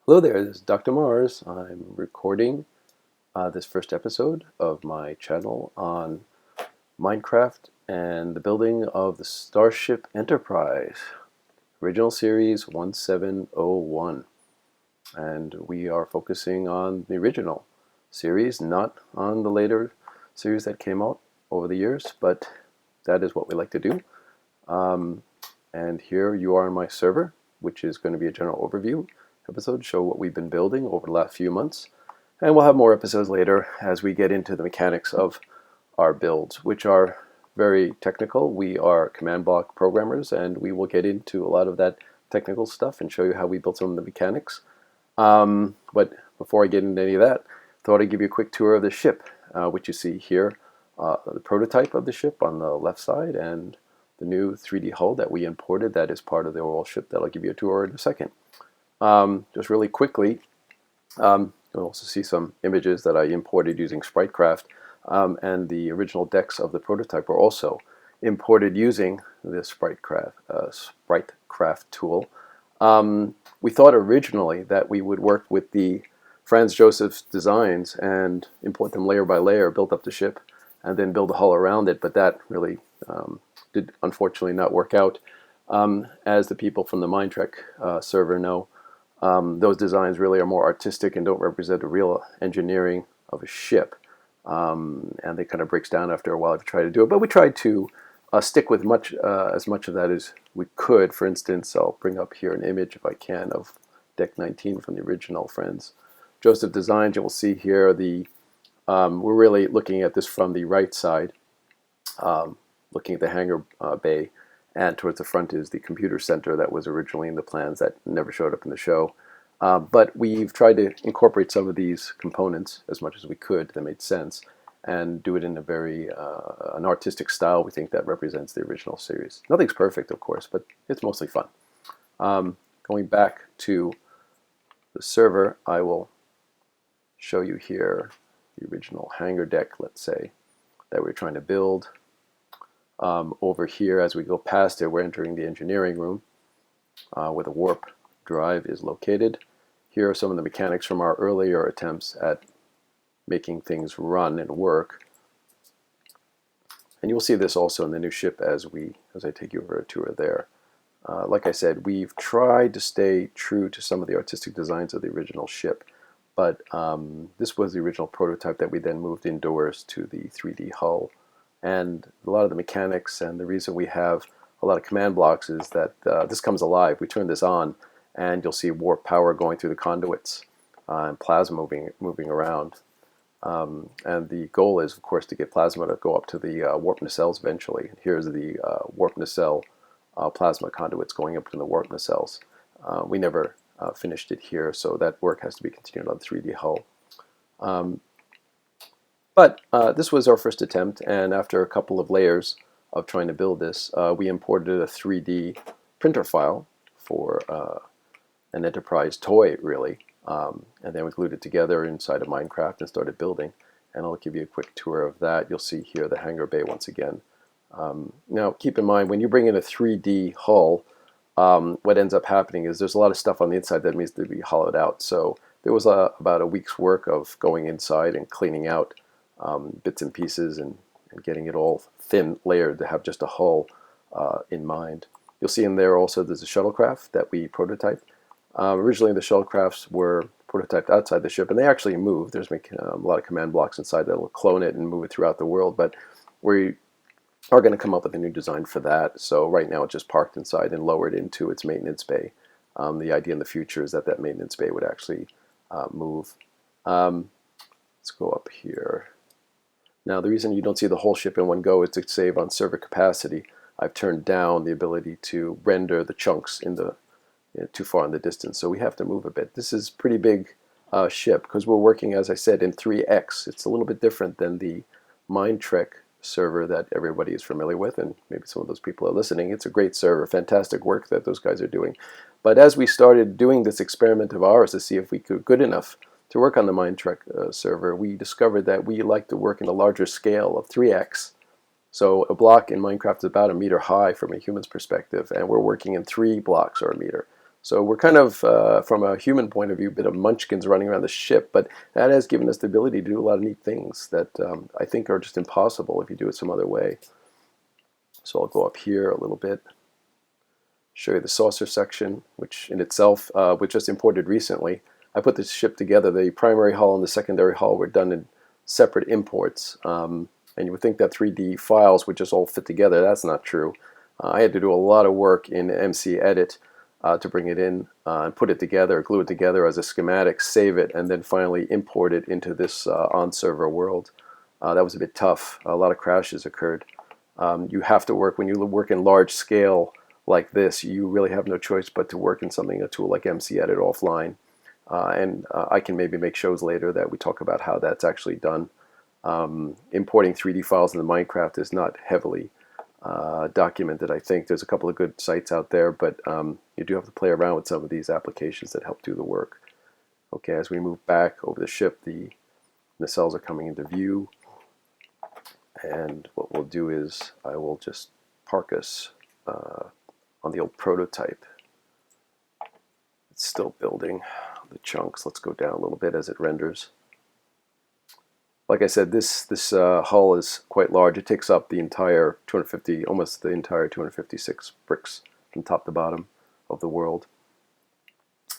Hello there, this is Dr. Mars. I'm recording this first episode of my channel on Minecraft and the building of the Starship Enterprise, original series 1701. And we are focusing on the original series, not on the later series that came out over the years, but that is what we like to do. And here you are on my server, which is going to be a general overview episode, show what we've been building over the last few months. And we'll have more episodes later as we get into the mechanics of our builds, which are very technical. We are command block programmers, and we will get into a lot of that technical stuff and show you how we built some of the mechanics. But before I get into any of that, I thought I'd give you a quick tour of the ship, which you see here, the prototype of the ship on the left side, and the new 3D hull that we imported that is part of the overall ship that I'll give you a tour in a second. Just really quickly, you'll also see some images that I imported using SpriteCraft, and the original decks of the prototype were also imported using this SpriteCraft tool. We thought originally that we would work with the Franz Joseph's designs and import them layer by layer, build up the ship, and then build a hull around it, but that really did unfortunately not work out. As the people from the Mindtrek server know, those designs really are more artistic and don't represent a real engineering of a ship. And they kind of breaks down after a while if you try to do it. But we tried to stick with as much of that as we could. For instance, I'll bring up here an image, if I can, of Deck 19 from the original Friends Joseph designs. You'll see here we're really looking at this from the right side, looking at the hangar bay, and towards the front is the computer center that was originally in the plans that never showed up in the show. But we've tried to incorporate some of these components as much as we could that made sense and do it in a very an artistic style we think that represents the original series. Nothing's perfect, of course, but it's mostly fun. Going back to the server, I will show you here the original hangar deck, let's say, that we're trying to build. Over here, as we go past it, we're entering the engineering room where the warp drive is located. Here are some of the mechanics from our earlier attempts at making things run and work. And you'll see this also in the new ship as I take you over a tour there. Like I said, we've tried to stay true to some of the artistic designs of the original ship, but this was the original prototype that we then moved indoors to the 3D hull. And a lot of the mechanics and the reason we have a lot of command blocks is that this comes alive. We turn this on and you'll see warp power going through the conduits and plasma moving around. And the goal is, of course, to get plasma to go up to the warp nacelles eventually. Here's the warp nacelle plasma conduits going up to the warp nacelles. We never finished it here, so that work has to be continued on the 3D hull. But this was our first attempt, and after a couple of layers of trying to build this, we imported a 3D printer file for an Enterprise toy, really, and then we glued it together inside of Minecraft and started building. And I'll give you a quick tour of that. You'll see here the hangar bay once again. Now, keep in mind, when you bring in a 3D hull, what ends up happening is there's a lot of stuff on the inside that needs to be hollowed out. So there was about a week's work of going inside and cleaning out bits and pieces and getting it all thin layered to have just a hull in mind. You'll see in there also there's a shuttlecraft that we prototyped. Originally the shuttlecrafts were prototyped outside the ship, and they actually move. There's a lot of command blocks inside that will clone it and move it throughout the world, but we are going to come up with a new design for that. So right now it's just parked inside and lowered into its maintenance bay. The idea in the future is that that maintenance bay would actually move. Let's go up here. Now, the reason you don't see the whole ship in one go is to save on server capacity. I've turned down the ability to render the chunks in the too far in the distance, so we have to move a bit. This is a pretty big ship because we're working, as I said, in 3x. It's a little bit different than the Mindtrek server that everybody is familiar with, and maybe some of those people are listening. It's a great server, fantastic work that those guys are doing. But as we started doing this experiment of ours to see if we could good enough to work on the Mindtrek server, we discovered that we like to work in a larger scale of 3x. So a block in Minecraft is about a meter high from a human's perspective, and we're working in 3 blocks or a meter. So we're kind of, from a human point of view, a bit of munchkins running around the ship, but that has given us the ability to do a lot of neat things that I think are just impossible if you do it some other way. So I'll go up here a little bit, show you the saucer section, which in itself was just imported recently. I put this ship together. The primary hull and the secondary hull were done in separate imports. And you would think that 3D files would just all fit together. That's not true. I had to do a lot of work in MC Edit to bring it in and put it together, glue it together as a schematic, save it, and then finally import it into this on-server world. That was a bit tough. A lot of crashes occurred. You have to work, when you work in large scale like this, you really have no choice but to work in a tool like MC Edit offline. And I can maybe make shows later that we talk about how that's actually done. Importing 3D files into Minecraft is not heavily documented. I think there's a couple of good sites out there, but you do have to play around with some of these applications that help do the work. Okay, as we move back over the ship, the nacelles are coming into view, and what we'll do is I will just park us on the old prototype. It's still building the chunks. Let's go down a little bit as it renders. Like I said, this hull is quite large. It takes up the entire 250, almost the entire 256 bricks from top to bottom of the world.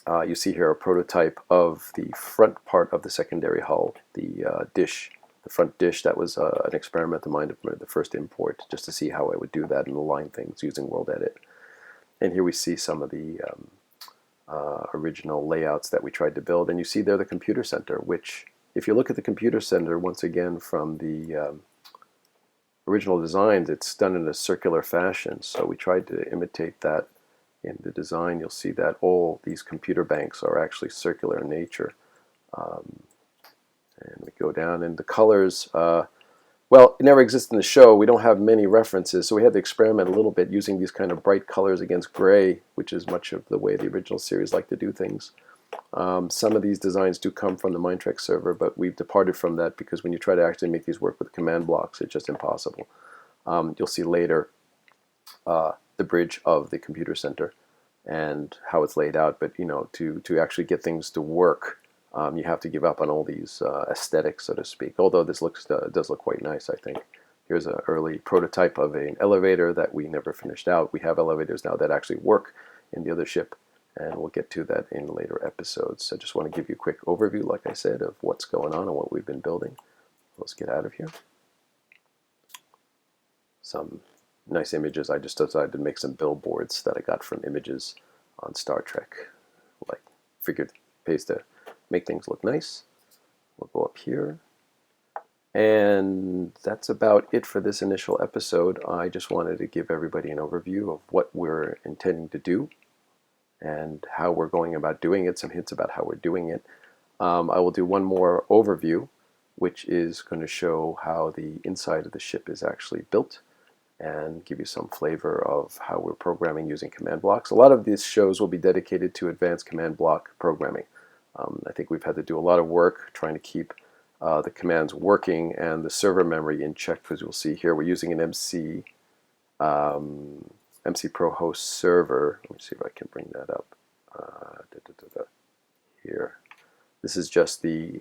You see here a prototype of the front part of the secondary hull, the dish, the front dish. That was an experiment of mine, the first import, just to see how I would do that and align things using World Edit. And here we see some of the original layouts that we tried to build. And you see there the computer center, which, if you look at the computer center, once again, from the original designs, it's done in a circular fashion. So we tried to imitate that in the design. You'll see that all these computer banks are actually circular in nature. And we go down, and the colors, well, it never existed in the show. We don't have many references, so we had to experiment a little bit using these kind of bright colors against gray, which is much of the way the original series liked to do things. Some of these designs do come from the Mindtrek server, but we've departed from that because when you try to actually make these work with command blocks, it's just impossible. You'll see later the bridge of the computer center and how it's laid out, but to actually get things to work, you have to give up on all these aesthetics, so to speak, although this does look quite nice, I think. Here's an early prototype of an elevator that we never finished out. We have elevators now that actually work in the other ship, and we'll get to that in later episodes. I just want to give you a quick overview, like I said, of what's going on and what we've been building. Let's get out of here. Some nice images. I just decided to make some billboards that I got from images on Star Trek. Like, figured pays to make things look nice. We'll go up here. And that's about it for this initial episode. I just wanted to give everybody an overview of what we're intending to do and how we're going about doing it, some hints about how we're doing it. I will do one more overview, which is going to show how the inside of the ship is actually built and give you some flavor of how we're programming using command blocks. A lot of these shows will be dedicated to advanced command block programming. I think we've had to do a lot of work trying to keep the commands working and the server memory in check, because you'll see here we're using an MC Pro host server. Let me see if I can bring that up. Here. This is just the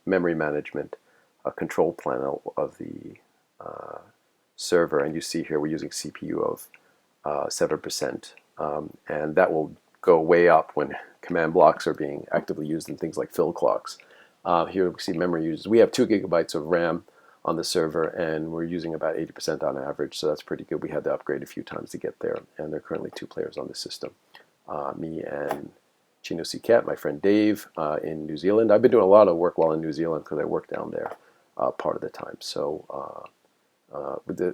memory management control panel of the server, and you see here we're using CPU of 7%, and that will go way up when command blocks are being actively used in things like fill clocks. Here we see memory users. We have 2 gigabytes of RAM on the server, and we're using about 80% on average, so that's pretty good. We had to upgrade a few times to get there, and there are currently 2 players on the system. Me and Chino C. Cat, my friend Dave, in New Zealand. I've been doing a lot of work while in New Zealand because I work down there part of the time. So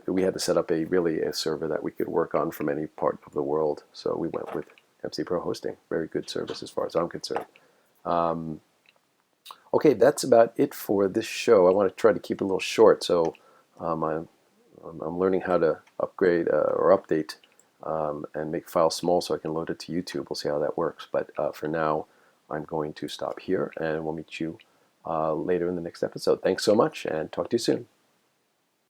we had to set up a server that we could work on from any part of the world. So we went with MC Pro Hosting. Very good service as far as I'm concerned. Okay, that's about it for this show. I want to try to keep it a little short, so I'm learning how to upgrade or update and make files small so I can load it to YouTube. We'll see how that works. But for now, I'm going to stop here, and we'll meet you later in the next episode. Thanks so much, and talk to you soon.